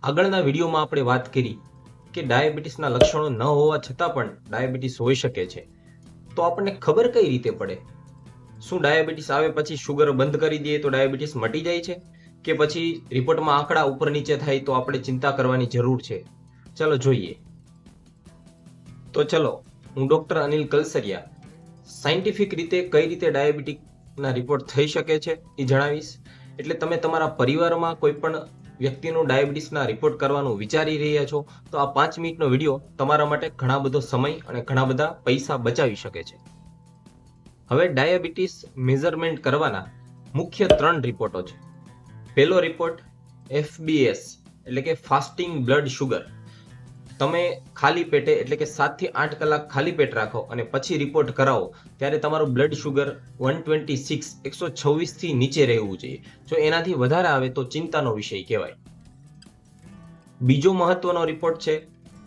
આગળના વિડીયોમાં આપણે વાત કરી કે ડાયાબિટીસના લક્ષણો ન હોવા છતાં પણ ડાયાબિટીસ હોઈ શકે છે. તો આપણને ખબર કઈ રીતે પડે? શું ડાયાબિટીસ આવે પછી શુગર બંધ કરી દઈએ તો ડાયાબિટીસ મટી જાય છે, કે પછી રિપોર્ટમાં આંકડા ઉપર નીચે થાય તો આપણે ચિંતા કરવાની જરૂર છે? ચલો જોઈએ. તો ચલો, હું ડોક્ટર અનિલ કલસરિયા સાયન્ટિફિક રીતે કઈ રીતે ડાયાબિટીસના રિપોર્ટ થઈ શકે છે એ જણાવીશ. એટલે તમે તમારા પરિવારમાં કોઈ પણ વ્યક્તિનો ડાયાબિટીસના રિપોર્ટ કરવાનું વિચારી રહ્યા છો તો આ 5 મિનિટનો વિડીયો તમારા માટે ઘણા બધો સમય અને ઘણા બધા પૈસા બચાવી શકે છે. હવે ડાયાબિટીસ મેઝરમેન્ટ કરવાના મુખ્ય 3 રિપોર્ટો છે. પહેલો રિપોર્ટ FBS એટલે કે ફાસ્ટિંગ બ્લડ શુગર. તમે ખાલી પેટે એટલે કે 7 થી 8 કલાક ખાલી પેટ રાખો અને પછી રિપોર્ટ કરાવો ત્યારે તમારું બ્લડ શુગર 126 થી નીચે રહેવું જોઈએ. જો એનાથી વધારે આવે તો ચિંતાનો વિષય કહેવાય. બીજો મહત્વનો રિપોર્ટ છે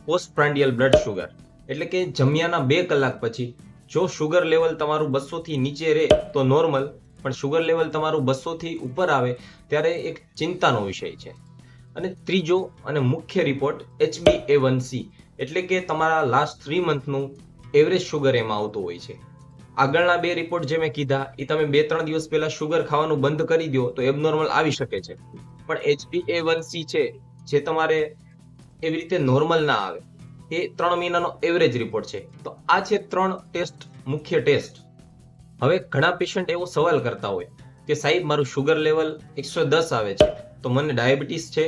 પોસ્ટપ્રાન્ડિયલ બ્લડ શુગર એટલે કે જમ્યાના 2 કલાક પછી જો શુગર લેવલ તમારું 200 થી નીચે રહે તો નોર્મલ, પણ શુગર લેવલ તમારું 200 થી ઉપર આવે ત્યારે એક ચિંતાનો વિષય છે. અને ત્રીજો અને મુખ્ય રિપોર્ટ HbA1c એટલે કે તમારા લાસ્ટ 3 મંથનું એવરેજ શુગર એમાં આવતું હોય છે. આગળના 2 રિપોર્ટ જે મેં કીધા એ તમે 2-3 દિવસ પહેલા શુગર ખાવાનું બંધ કરી દો તો એબનોર્મલ આવી શકે છે, પણ HbA1c છે જે તમારે એવી રીતે નોર્મલ ના આવે એ 3 મહિનાનો એવરેજ રિપોર્ટ છે. તો આ છે 3 ટેસ્ટ, મુખ્ય ટેસ્ટ. હવે ઘણા પેશન્ટ એવો સવાલ કરતા હોય કે સાહેબ મારું શુગર લેવલ 110 આવે છે તો મને ડાયાબિટીસ છે.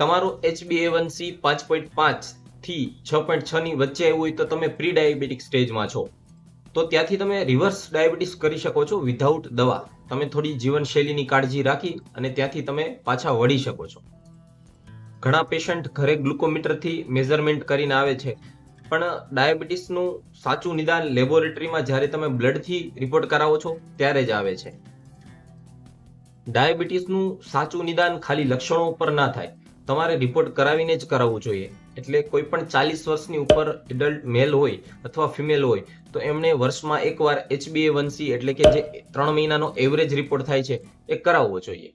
તમારું HbA1c 5.5 થી 6.6 ની વચ્ચે આવ્યું હોય તો તમે પ્રી ડાયાબિટીક સ્ટેજમાં છો. તો ત્યાંથી તમે રિવર્સ ડાયાબિટીસ કરી શકો છો વિધાઉટ દવા. તમે થોડી જીવનશૈલીની કાળજી રાખી અને ત્યાંથી તમે પાછા વળી શકો છો. ઘણા પેશન્ટ ઘરે ગ્લુકોમીટરથી મેઝરમેન્ટ કરીને આવે છે, પણ ડાયાબિટીસનું સાચું નિદાન લેબોરેટરીમાં જ્યારે તમે બ્લડથી રિપોર્ટ કરાવો છો ત્યારે જ આવે છે. ડાયાબિટીસનું સાચું નિદાન ખાલી લક્ષણો ઉપર ના થાય, તમારે રિપોર્ટ કરાવીને જ કરાવવું જોઈએ. એટલે કોઈ પણ 40 વર્ષની ઉપર એડલ્ટ મેલ હોય અથવા ફિમેલ હોય તો એમણે વર્ષમાં એકવાર HbA1c એટલે કે જે 3 મહિનાનો એવરેજ રિપોર્ટ થાય છે એ કરાવવો જોઈએ.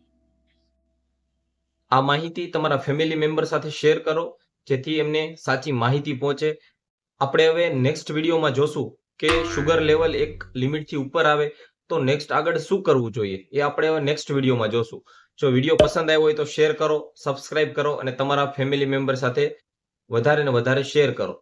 આ માહિતી તમારા ફેમિલી મેમ્બર સાથે શેર કરો જેથી એમને સાચી માહિતી પહોંચે. આપણે હવે નેક્સ્ટ વિડીયોમાં જોશું કે શુગર લેવલ એક લિમિટથી ઉપર આવે તો નેક્સ્ટ આગળ શું કરવું જોઈએ એ આપણે હવે નેક્સ્ટ વિડીયોમાં જોશું. જો વિડીયો પસંદ આવ્યો હોય તો શેર કરો, સબસ્ક્રાઇબ કરો અને તમારા ફેમિલી મેમ્બર સાથે વધારે ને વધારે શેર કરો.